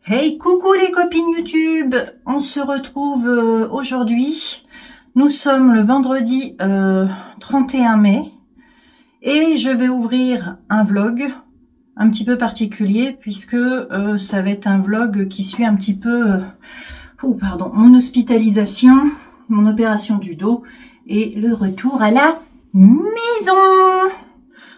Hey, coucou les copines YouTube, on se retrouve aujourd'hui. Nous sommes le vendredi 31 mai et je vais ouvrir un vlog un petit peu particulier puisque ça va être un vlog qui suit un petit peu mon hospitalisation, mon opération du dos et le retour à la maison.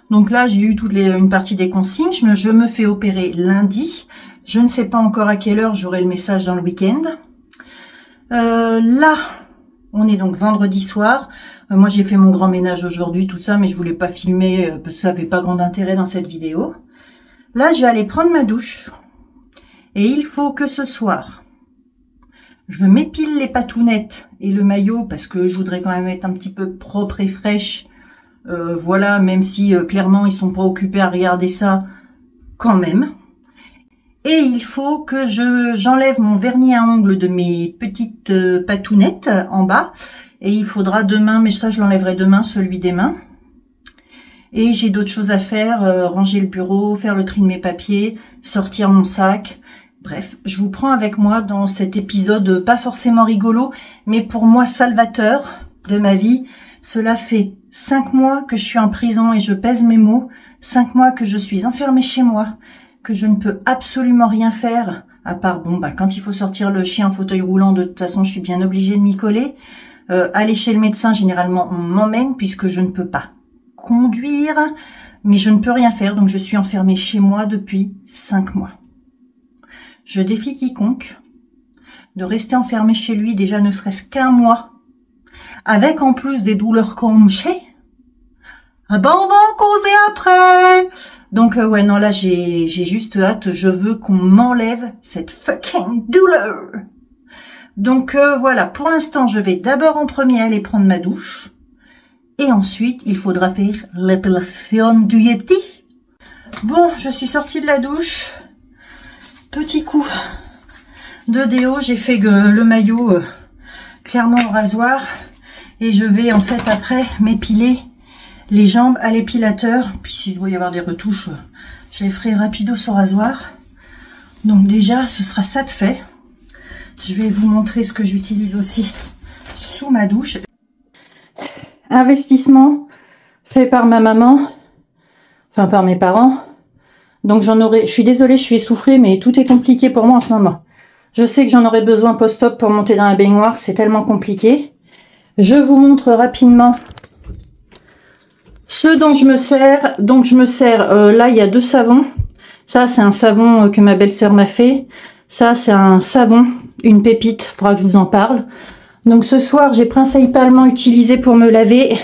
Donc là, j'ai eu une partie des consignes. Je me fais opérer lundi. Je ne sais pas encore à quelle heure, j'aurai le message dans le week-end. Là, on est donc vendredi soir. Moi, j'ai fait mon grand ménage aujourd'hui, tout ça, mais je voulais pas filmer parce que ça n'avait pas grand intérêt dans cette vidéo. Là, je vais aller prendre ma douche. Et il faut que ce soir, je m'épile les patounettes et le maillot parce que je voudrais quand même être un petit peu propre et fraîche. Voilà, même si clairement, ils sont pas occupés à regarder ça quand même. Et il faut que j'enlève mon vernis à ongles de mes petites patounettes en bas. Et il faudra demain, mais ça je l'enlèverai demain, celui des mains. Et j'ai d'autres choses à faire, ranger le bureau, faire le tri de mes papiers, sortir mon sac. Bref, je vous prends avec moi dans cet épisode pas forcément rigolo, mais pour moi salvateur de ma vie. Cela fait 5 mois que je suis en prison et je pèse mes mots. 5 mois que je suis enfermée chez moi. Que je ne peux absolument rien faire, à part, quand il faut sortir le chien en fauteuil roulant, de toute façon, je suis bien obligée de m'y coller. Aller chez le médecin, généralement, on m'emmène, puisque je ne peux pas conduire, mais je ne peux rien faire, donc je suis enfermée chez moi depuis 5 mois. Je défie quiconque de rester enfermé chez lui, déjà ne serait-ce qu'un mois, avec en plus des douleurs comme chez. Ah ben, on va en causer après. Donc ouais, non, là j'ai juste hâte, je veux qu'on m'enlève cette fucking douleur. Donc voilà, pour l'instant je vais d'abord en premier aller prendre ma douche et ensuite il faudra faire l'épilation du Yeti. Bon, je suis sortie de la douche, petit coup de déo, j'ai fait le maillot clairement au rasoir et je vais en fait après m'épiler les jambes à l'épilateur, puis s'il doit y avoir des retouches, je les ferai rapido au rasoir. Donc déjà, ce sera ça de fait. Je vais vous montrer ce que j'utilise aussi sous ma douche. Investissement fait par ma maman, enfin par mes parents. Donc je suis désolée, je suis essoufflée, mais tout est compliqué pour moi en ce moment. Je sais que j'en aurai besoin post-op pour monter dans la baignoire, c'est tellement compliqué. Je vous montre rapidement ce dont je me sers. Donc je me sers, là il y a 2 savons. Ça c'est un savon que ma belle-sœur m'a fait. Ça c'est un savon, une pépite, il faudra que je vous en parle. Donc ce soir j'ai principalement utilisé pour me laver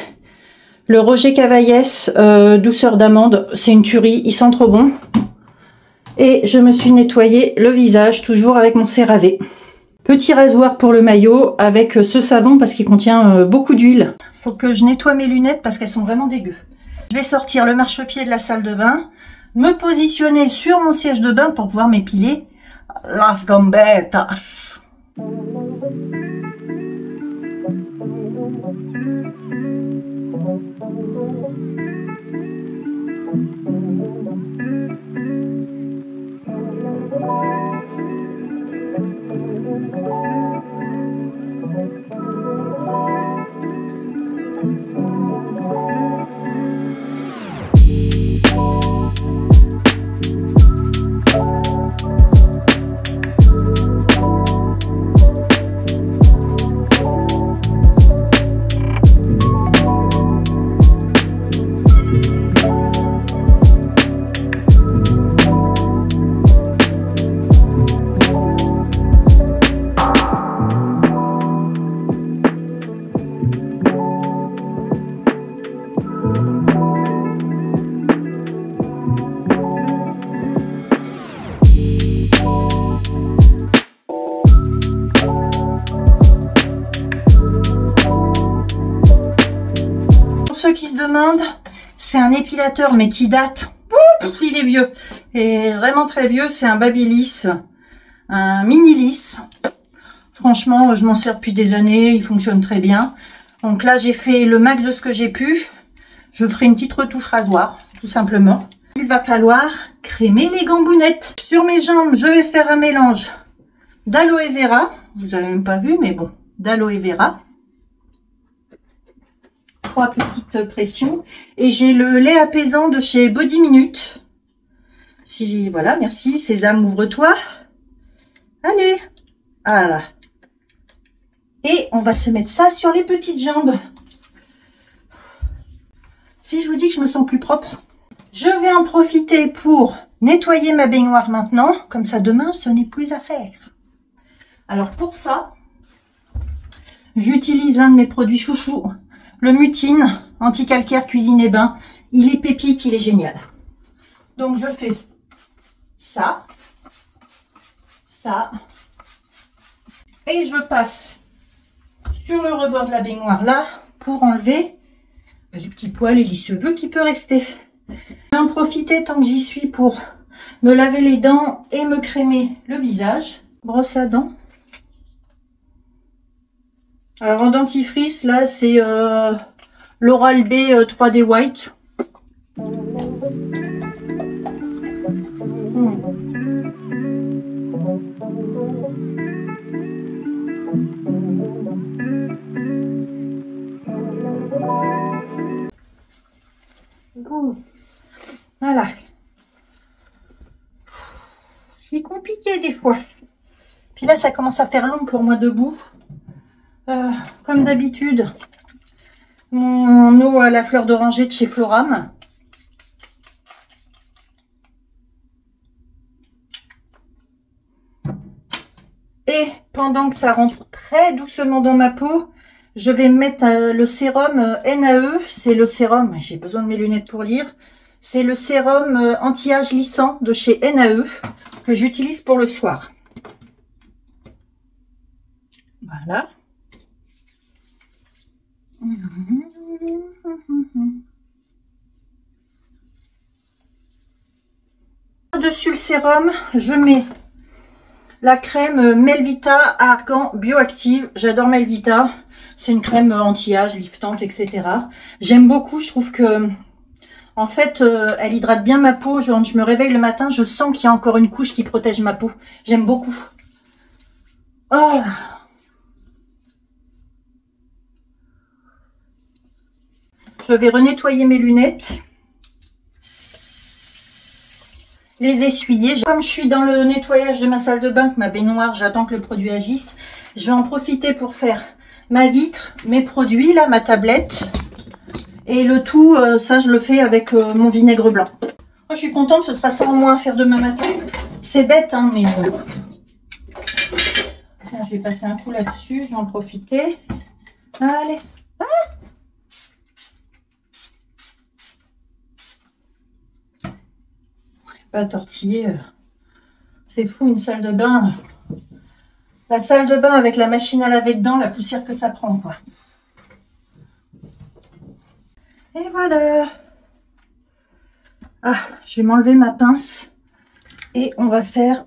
le Roger Cavaillès douceur d'amande. C'est une tuerie, il sent trop bon. Et je me suis nettoyé le visage toujours avec mon CeraVe. Petit rasoir pour le maillot avec ce savon parce qu'il contient beaucoup d'huile. Faut que je nettoie mes lunettes parce qu'elles sont vraiment dégueu. Je vais sortir le marchepied de la salle de bain, me positionner sur mon siège de bain pour pouvoir m'épiler las gambetas. Ceux qui se demandent, c'est un épilateur mais qui date, il est vieux et vraiment très vieux. C'est un Babyliss, un mini lisse. Franchement, je m'en sers depuis des années, il fonctionne très bien. Donc là j'ai fait le max de ce que j'ai pu. Je ferai une petite retouche rasoir tout simplement. Il va falloir crémer les gambounettes. Sur mes jambes, je vais faire un mélange d'aloe vera. Vous n'avez même pas vu, mais bon, d'aloe vera. 3 petites pressions. Et j'ai le lait apaisant de chez Body Minute. Si, voilà, merci. Sésame, ouvre-toi. Allez. Voilà. Et on va se mettre ça sur les petites jambes. Si je vous dis que je me sens plus propre. Je vais en profiter pour nettoyer ma baignoire maintenant. Comme ça, demain, ce n'est plus à faire. Alors, pour ça, j'utilise un de mes produits chouchous. Le Mutine, anti-calcaire, cuisine et bain. Il est pépite, il est génial. Donc, je fais ça. Ça. Et je passe sur le rebord de la baignoire là pour enlever les petits poils et les cheveux qui peut rester. Je vais en profiter tant que j'y suis pour me laver les dents et me crémer le visage. Brosse à dents. Alors en dentifrice là c'est l'Oral-B 3D White. Voilà. C'est compliqué des fois. Puis là, ça commence à faire long pour moi debout. Comme d'habitude, mon eau à la fleur d'oranger de chez Floram. Et pendant que ça rentre très doucement dans ma peau, je vais mettre le sérum NAE. C'est le sérum, j'ai besoin de mes lunettes pour lire. C'est le sérum anti-âge lissant de chez NAE que j'utilise pour le soir. Voilà. Dessus le sérum, je mets la crème Melvita Argan Bioactive. J'adore Melvita. C'est une crème anti-âge, liftante, etc. J'aime beaucoup. Je trouve que, en fait, elle hydrate bien ma peau. Quand je me réveille le matin, je sens qu'il y a encore une couche qui protège ma peau. J'aime beaucoup. Oh. Je vais renettoyer mes lunettes. Les essuyer. Comme je suis dans le nettoyage de ma salle de bain, ma baignoire, j'attends que le produit agisse. Je vais en profiter pour faire ma vitre, mes produits, là, ma tablette. Et le tout, ça, je le fais avec mon vinaigre blanc. Moi, je suis contente, ce sera ça au moins à faire demain matin. C'est bête, hein, mais bon. Je vais passer un coup là-dessus, je vais en profiter. Allez. Ah! Pas tortiller. C'est fou, une salle de bain. La salle de bain avec la machine à laver dedans, la poussière que ça prend, quoi. Et voilà. Ah, je vais m'enlever ma pince. Et on va faire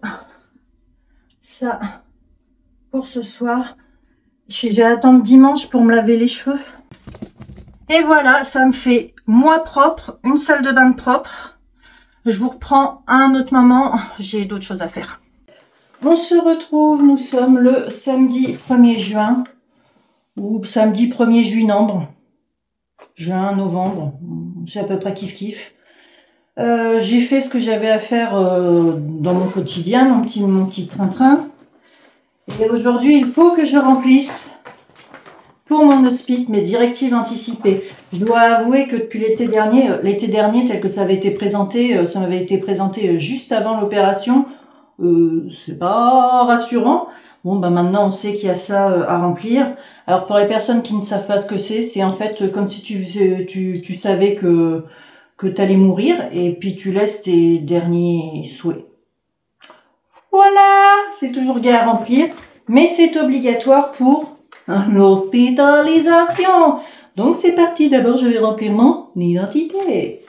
ça pour ce soir. Je vais attendre dimanche pour me laver les cheveux. Et voilà, ça me fait moi propre, une salle de bain propre. Je vous reprends à un autre moment, j'ai d'autres choses à faire. On se retrouve, nous sommes le samedi 1er juin, ou samedi 1er juin, novembre, c'est à peu près kiff-kiff. J'ai fait ce que j'avais à faire dans mon quotidien, mon petit train-train. Et aujourd'hui, il faut que je remplisse pour mon hospice mes directives anticipées. Je dois avouer que depuis l'été dernier, tel que ça avait été présenté, ça m'avait été présenté juste avant l'opération, c'est pas rassurant. Bon, bah maintenant on sait qu'il y a ça à remplir. Alors pour les personnes qui ne savent pas ce que c'est en fait comme si tu savais que tu allais mourir et puis tu laisses tes derniers souhaits. Voilà, c'est toujours gai à remplir, mais c'est obligatoire pour l'hospitalisation. Donc c'est parti, d'abord je vais remplir mon identité.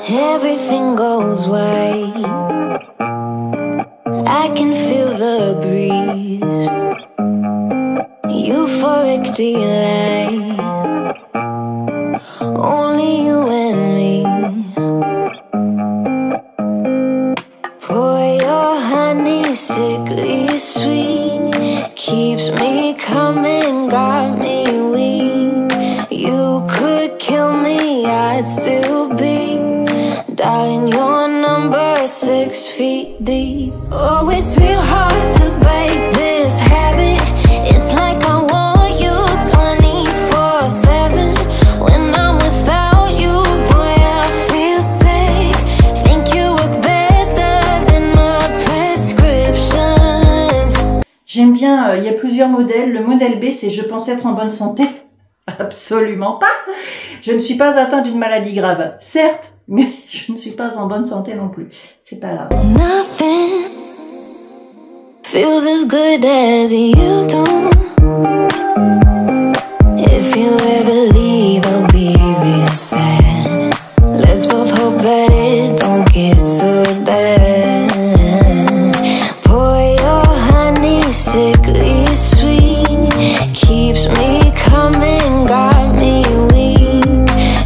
Everything goes white. I can feel the breeze. You empty lane. Only you and me. Pour your honey, sickly sweet, keeps me coming, got me weak. You could kill me, I'd still be dialing your number 6 feet deep. Oh, it's real hard to break this habit. It's like I want you 24/7. When I'm without you, boy, I feel sick. Think you work better than a prescription. J'aime bien, il y a plusieurs modèles. Le modèle B, c'est je pense être en bonne santé. Absolument pas. Je ne suis pas atteinte d'une maladie grave, certes, mais je ne suis pas en bonne santé non plus. C'est pas grave. Nothing feels as good as you do. If you ever leave, I'll be real sad. Let's both hope that it don't get so bad. Pour your honey, sickly sweet, keeps me coming, got me weak.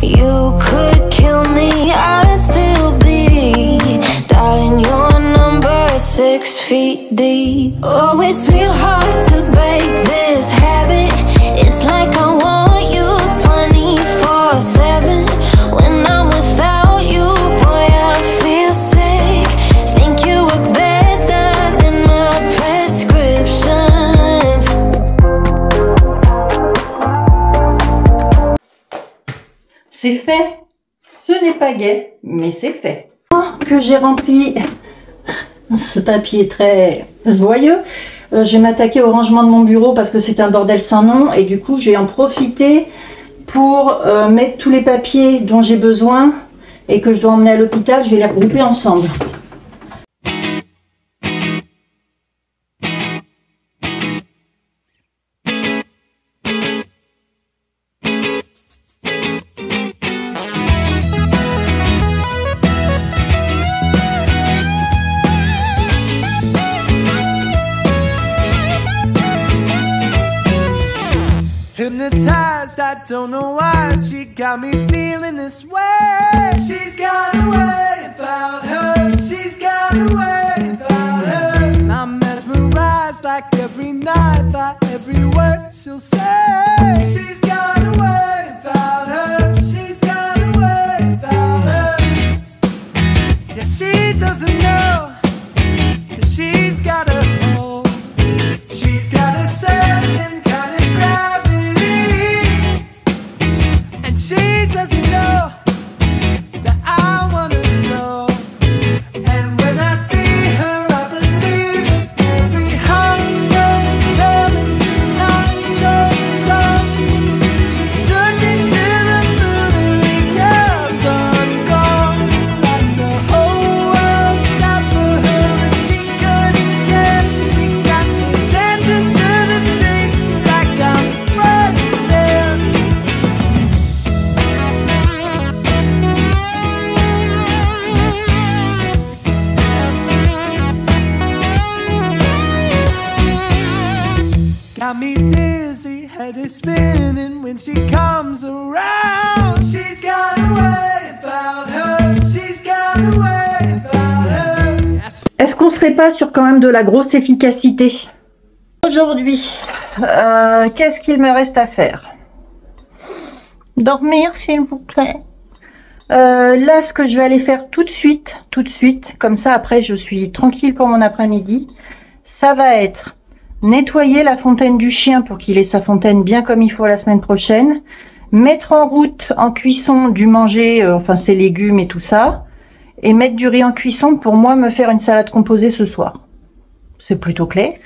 You could kill me, I'd still be dialing your number 6 feet deep. Oh, it's real hard to break this habit. It's like I want you 24/7. When I'm without you, boy, I feel sick. Think you work better than my prescriptions. C'est fait. Ce n'est pas gai, mais c'est fait. Que j'ai rempli ce papier très joyeux. Je vais m'attaquer au rangement de mon bureau parce que c'est un bordel sans nom. Et du coup, je vais en profiter pour mettre tous les papiers dont j'ai besoin et que je dois emmener à l'hôpital. Je vais les regrouper ensemble. Hypnotized, I don't know why she got me feeling this way. She's got a way about her. She's got a way about her. And I'm mesmerized like every night by every word she'll say. She's got a way about her. She's got a way about her. Yeah, she doesn't know that she's got a hold. She's got a certain kind of gravity. She doesn't know that I want her so. And when I see her, I believe in every hunger turning to natural song. She took me to the moon and we kept on going. Like the whole world stopped for her and she couldn't care. She got me dancing through the streets like I'm Fred Astaire. Got me dizzy, head is spinning when she comes around. She's got a way about her. She's got a way about her. Est-ce qu'on serait pas sur quand même de la grosse efficacité? Aujourd'hui, qu'est-ce qu'il me reste à faire? Dormir, s'il vous plaît. Là, ce que je vais aller faire tout de suite, comme ça après je suis tranquille pour mon après-midi, ça va être nettoyer la fontaine du chien pour qu'il ait sa fontaine bien comme il faut la semaine prochaine, mettre en route en cuisson du manger, enfin ses légumes et tout ça, et mettre du riz en cuisson pour moi me faire une salade composée ce soir. C'est plutôt clair.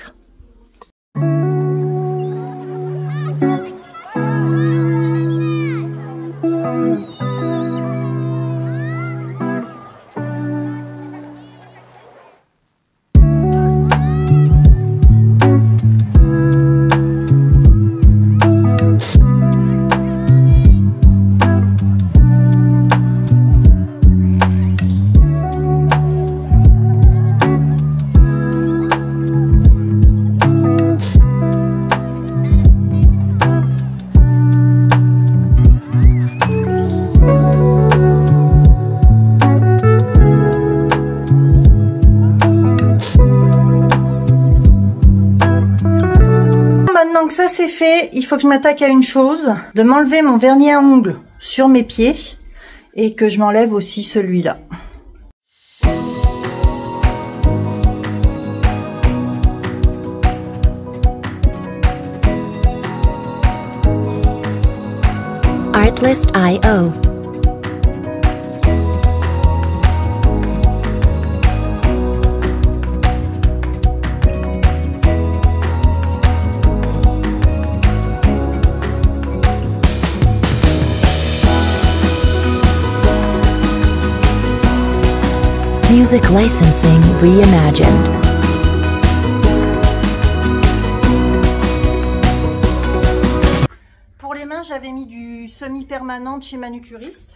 Donc ça c'est fait, il faut que je m'attaque à une chose, de m'enlever mon vernis à ongles sur mes pieds et que je m'enlève aussi celui-là. Artlist.io. Music licensing reimagined. Pour les mains, j'avais mis du semi-permanent de chez Manucuriste.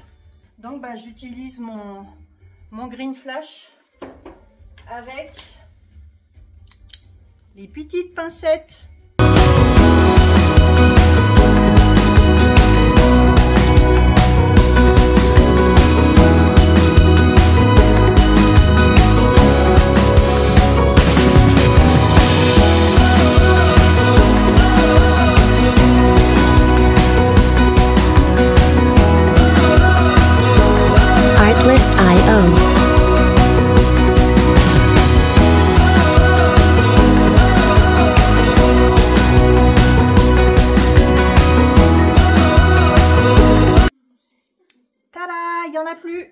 Donc bah, j'utilise mon Green Flash avec les petites pincettes. Artlist.io. Tada, il n'y en a plus.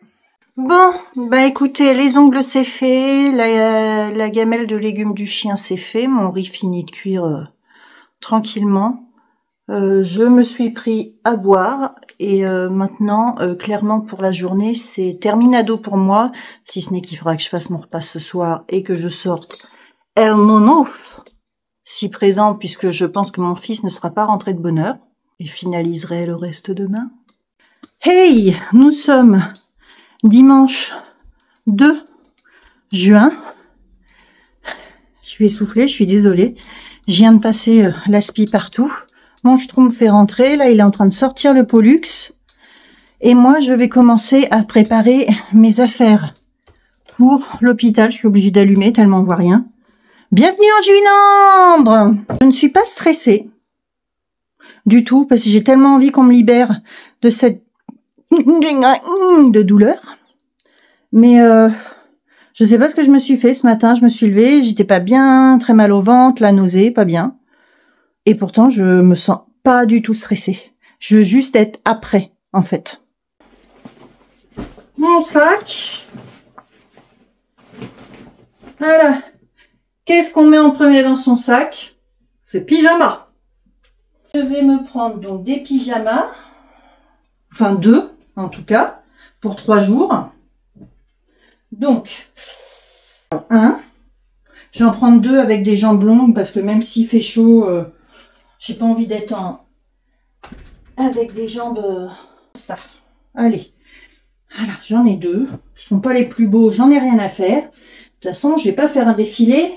Bon, bah écoutez, les ongles c'est fait, la gamelle de légumes du chien c'est fait, mon riz finit de cuire tranquillement. Je me suis pris à boire et maintenant, clairement pour la journée, c'est terminado pour moi, si ce n'est qu'il faudra que je fasse mon repas ce soir et que je sorte El Monof, si présent, puisque je pense que mon fils ne sera pas rentré de bonne heure, et finaliserai le reste demain. Hey, nous sommes dimanche 2 juin. Je suis essoufflée, je suis désolée. Je viens de passer l'aspi partout. Mon schtroumpf me fait rentrer. Là, il est en train de sortir le Pollux. Et moi, je vais commencer à préparer mes affaires pour l'hôpital. Je suis obligée d'allumer tellement on voit rien. Bienvenue en Juinambre. Je ne suis pas stressée du tout parce que j'ai tellement envie qu'on me libère de cette de douleur. Mais je sais pas ce que je me suis fait ce matin. Je me suis levée, j'étais pas bien, très mal au ventre, la nausée, pas bien. Et pourtant, je me sens pas du tout stressée. Je veux juste être après, en fait. Mon sac. Voilà. Qu'est-ce qu'on met en premier dans son sac? C'est pyjama. Je vais me prendre donc des pyjamas. Enfin 2, en tout cas, pour 3 jours. Donc, 1. Je vais en prendre 2 avec des jambes longues parce que même s'il fait chaud, j'ai pas envie d'être avec des jambes ça. Allez, voilà, j'en ai 2. Ce sont pas les plus beaux, j'en ai rien à faire. De toute façon, je vais pas faire un défilé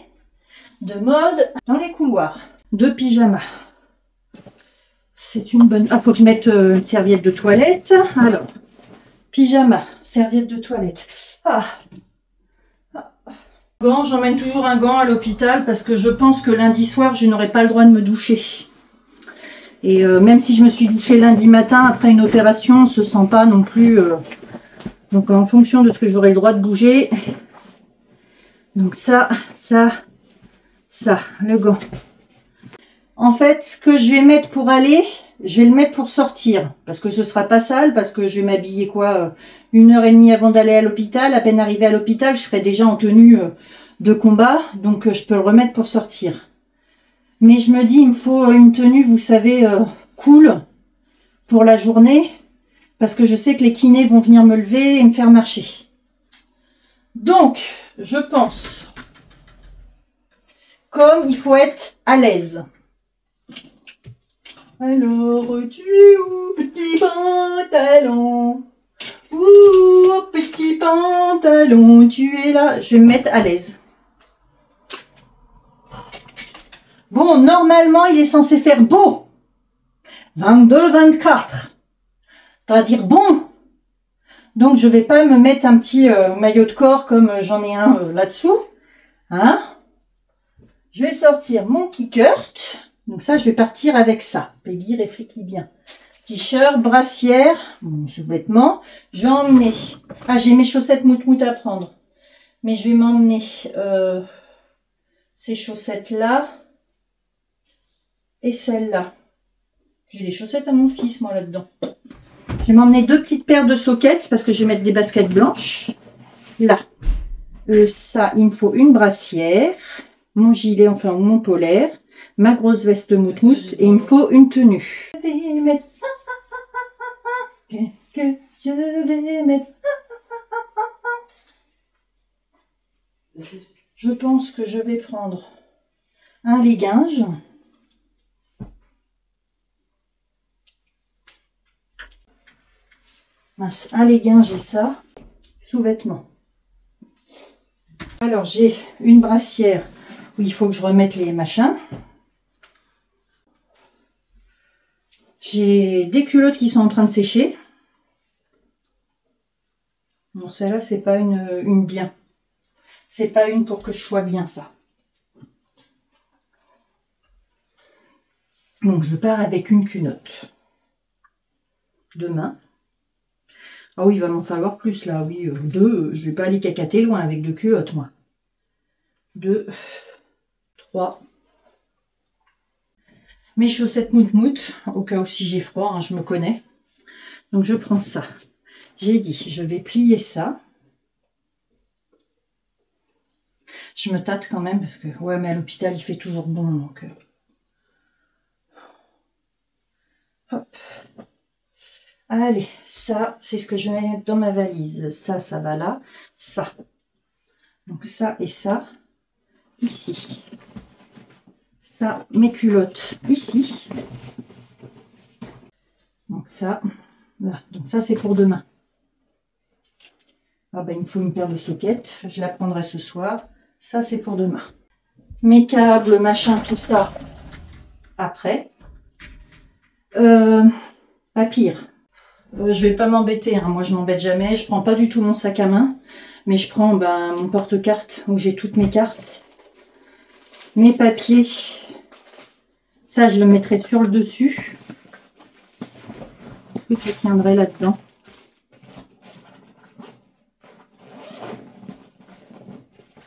de mode dans les couloirs. 2 pyjamas. C'est une bonne... Ah, faut que je mette une serviette de toilette. Alors, pyjama, serviette de toilette. Ah. Gants, j'emmène toujours un gant à l'hôpital parce que je pense que lundi soir, je n'aurai pas le droit de me doucher. Et même si je me suis douchée lundi matin après une opération, on ne se sent pas non plus... Donc en fonction de ce que j'aurai le droit de bouger. Donc ça, le gant. En fait, ce que je vais mettre pour aller, je vais le mettre pour sortir. Parce que ce sera pas sale, parce que je vais m'habiller quoi 1h30 avant d'aller à l'hôpital. À peine arrivé à l'hôpital, je serai déjà en tenue de combat. Donc je peux le remettre pour sortir. Mais je me dis, il me faut une tenue, vous savez, cool pour la journée. Parce que je sais que les kinés vont venir me lever et me faire marcher. Donc, je pense, comme il faut être à l'aise. Alors, tu es où, petit pantalon? Ouh, petit pantalon, tu es là. Je vais me mettre à l'aise. Bon, normalement, il est censé faire beau. 22, 24. Pas dire bon. Donc, je vais pas me mettre un petit maillot de corps comme j'en ai un là-dessous. Hein? Je vais sortir mon kickert. Donc ça, je vais partir avec ça. Peggy réfléchit bien. T-shirt, brassière, mon sous-vêtement. Je vais emmener... Ah, j'ai mes chaussettes mout-mout à prendre. Mais je vais m'emmener ces chaussettes-là et celles-là. J'ai des chaussettes à mon fils, moi, là-dedans. Je vais m'emmener 2 petites paires de sockets parce que je vais mettre des baskets blanches. Là. Ça, il me faut une brassière, mon gilet, enfin mon polaire, ma grosse veste mout-mout et il me faut une tenue. Je vais mettre... que je vais mettre... Je pense que je vais prendre un legging. Mince, un legging, j'ai ça. Sous-vêtements. Alors, j'ai une brassière où il faut que je remette les machins. J'ai des culottes qui sont en train de sécher. Bon, celle-là, c'est pas une bien. C'est pas une pour que je sois bien, ça. Donc, je pars avec une culotte. Demain. Ah oui, il va m'en falloir plus, là. Oui, 2. Je vais pas aller cacater loin avec 2 culottes, moi. 2, 3. Mes chaussettes mout-mout, au cas où si j'ai froid, hein, je me connais. Donc, je prends ça. J'ai dit, je vais plier ça. Je me tâte quand même parce que, ouais, mais à l'hôpital, il fait toujours bon, donc... Hop. Allez, ça, c'est ce que je vais mettre dans ma valise. Ça, ça va là. Ça. Donc, ça et ça, ici. Ça, mes culottes, ici. Donc, ça, là. Donc, ça, c'est pour demain. Ah ben, il me faut une paire de sockets. Je la prendrai ce soir. Ça, c'est pour demain. Mes câbles, machin, tout ça, après. Pas pire. Je vais pas m'embêter, hein. Moi, je m'embête jamais. Je prends pas du tout mon sac à main. Mais je prends mon porte-carte où j'ai toutes mes cartes. Mes papiers. Ça, je le mettrai sur le dessus. Est-ce que ça tiendrait là-dedans?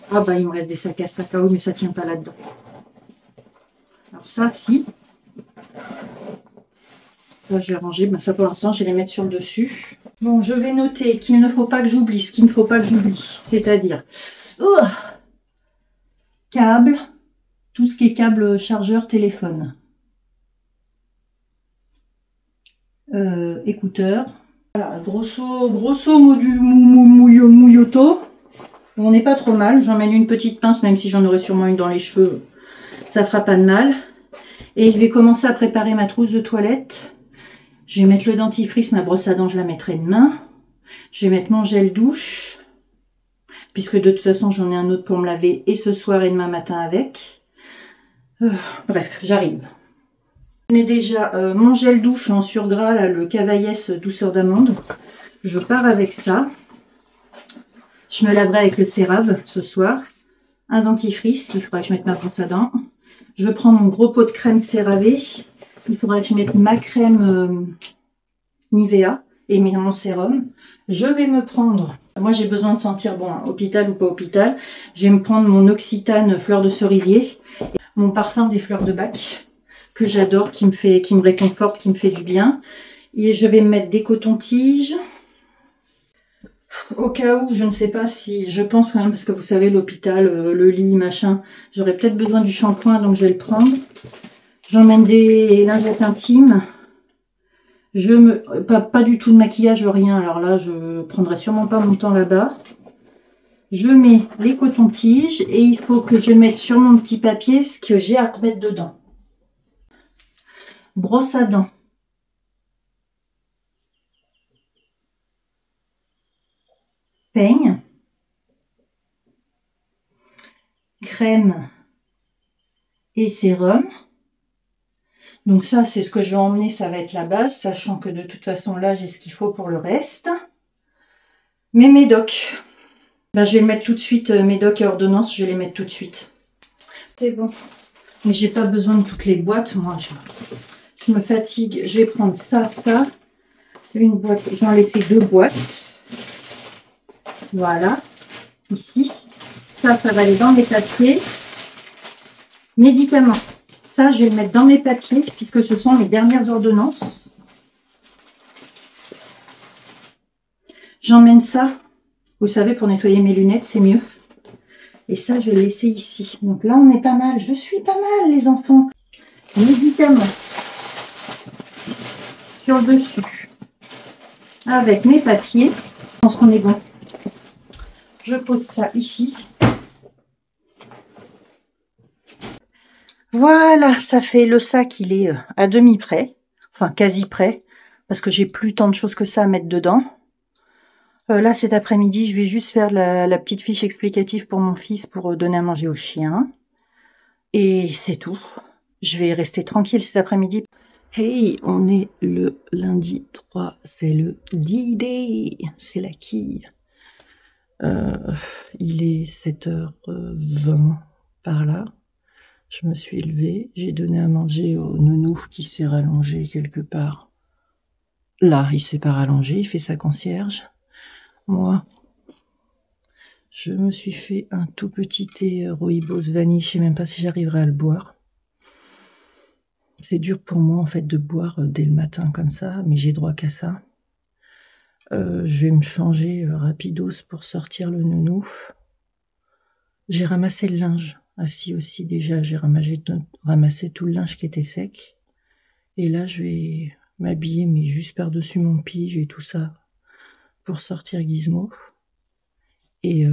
Ah bah il me reste des sacs à sac à eau, mais ça tient pas là-dedans. Alors ça, si. Ça, je vais ranger. Ben, ça, pour l'instant, je vais les mettre sur le dessus. Bon, je vais noter qu'il ne faut pas que j'oublie ce qu'il ne faut pas que j'oublie. C'est-à-dire, câble, tout ce qui est câble chargeur téléphone. Écouteurs. Voilà, grosso mouilloto. On n'est pas trop mal. J'emmène une petite pince, même si j'en aurais sûrement une dans les cheveux. Ça fera pas de mal. Et je vais commencer à préparer ma trousse de toilette. Je vais mettre le dentifrice, ma brosse à dents, je la mettrai demain. Je vais mettre mon gel douche. Puisque de toute façon, j'en ai un autre pour me laver et ce soir et demain matin avec. Bref, j'arrive. Je mets déjà mon gel douche en surgras, là, le Cavaillès douceur d'amande. Je pars avec ça. Je me laverai avec le CeraVe ce soir. Un dentifrice, il faudra que je mette ma brosse à dents. Je prends mon gros pot de crème CeraVe. Il faudra que je mette ma crème Nivea et mon sérum. Je vais me prendre, moi j'ai besoin de sentir bon, hôpital ou pas hôpital. Je vais me prendre mon Occitane fleur de cerisier, mon parfum des fleurs de bac que j'adore, qui me réconforte, qui me fait du bien. Et je vais me mettre des cotons-tiges. Au cas où, je ne sais pas si... Je pense quand même, parce que vous savez, l'hôpital, le lit, machin, j'aurais peut-être besoin du shampoing, donc je vais le prendre. J'emmène des lingettes intimes. Pas du tout de maquillage, rien. Alors là, je prendrai sûrement pas mon temps là-bas. Je mets les cotons-tiges et il faut que je mette sur mon petit papier ce que j'ai à mettre dedans. Brosse à dents. Peigne, crème et sérum. Donc ça, c'est ce que je vais emmener, ça va être la base, sachant que de toute façon, là, j'ai ce qu'il faut pour le reste. Mes médocs. Ben, je vais le mettre tout de suite, médocs et ordonnances, je vais les mettre tout de suite. C'est bon. Mais j'ai pas besoin de toutes les boîtes. Moi, je me fatigue. Je vais prendre ça, ça. Une boîte. Je vais en laisser 2 boîtes. Voilà. Ici. Ça va aller dans mes papiers. Médicaments. Ça, je vais le mettre dans mes papiers puisque ce sont mes dernières ordonnances. J'emmène ça. Vous savez, pour nettoyer mes lunettes, c'est mieux. Et ça, je vais le laisser ici. Donc là, on est pas mal. Je suis pas mal, les enfants. Médicaments. Sur le dessus. Avec mes papiers. Je pense qu'on est bon. Je pose ça ici. Voilà, ça fait le sac, il est à demi prêt. Enfin, quasi prêt. Parce que j'ai plus tant de choses que ça à mettre dedans. Là, cet après-midi, je vais juste faire la petite fiche explicative pour mon fils pour donner à manger au chien. Et c'est tout. Je vais rester tranquille cet après-midi. Hey, on est le lundi 3, c'est le D-Day, c'est la quille. Il est 7h20 par là. Je me suis levée, j'ai donné à manger au nounouf qui s'est rallongé quelque part. Là, il s'est pas rallongé, il fait sa concierge. Moi, je me suis fait un tout petit thé rooibos vanille. Je sais même pas si j'arriverai à le boire. C'est dur pour moi en fait de boire dès le matin comme ça, mais j'ai droit qu'à ça. Je vais me changer rapidos pour sortir le nounouf. J'ai ramassé le linge. Assis aussi déjà, j'ai ramassé tout le linge qui était sec. Et là, je vais m'habiller, mais juste par-dessus mon pige et tout ça. Pour sortir Gizmo. Et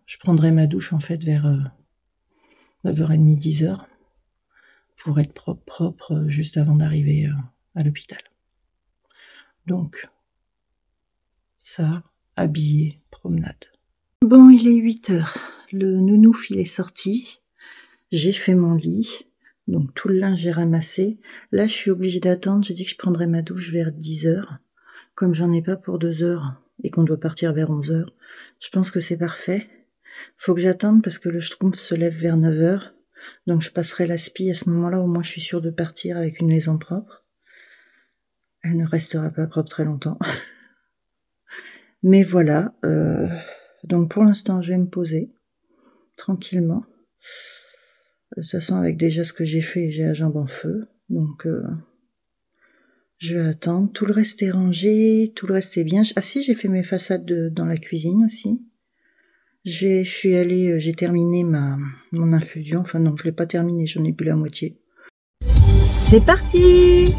je prendrai ma douche en fait vers 9h30, 10h pour être propre juste avant d'arriver à l'hôpital. Donc, ça, habillé, promenade. Bon, il est 8h. Le nounouf, il est sorti. J'ai fait mon lit. Donc, tout le linge, j'ai ramassé. Là, je suis obligée d'attendre. J'ai dit que je prendrais ma douche vers 10h. Comme j'en ai pas pour 2 heures et qu'on doit partir vers 11h, je pense que c'est parfait. Faut que j'attende parce que le schtroumpf se lève vers 9h. Donc je passerai la spie à ce moment-là, au moins je suis sûre de partir avec une maison propre. Elle ne restera pas propre très longtemps. Mais voilà. Donc pour l'instant, je vais me poser tranquillement. De toute façon, avec déjà ce que j'ai fait, j'ai la jambe en feu. Donc je vais attendre. Tout le reste est rangé, tout le reste est bien. Ah si, j'ai fait mes façades dans la cuisine aussi. J'ai terminé mon infusion. Enfin non, je l'ai pas terminé, j'en ai bu la moitié. C'est parti!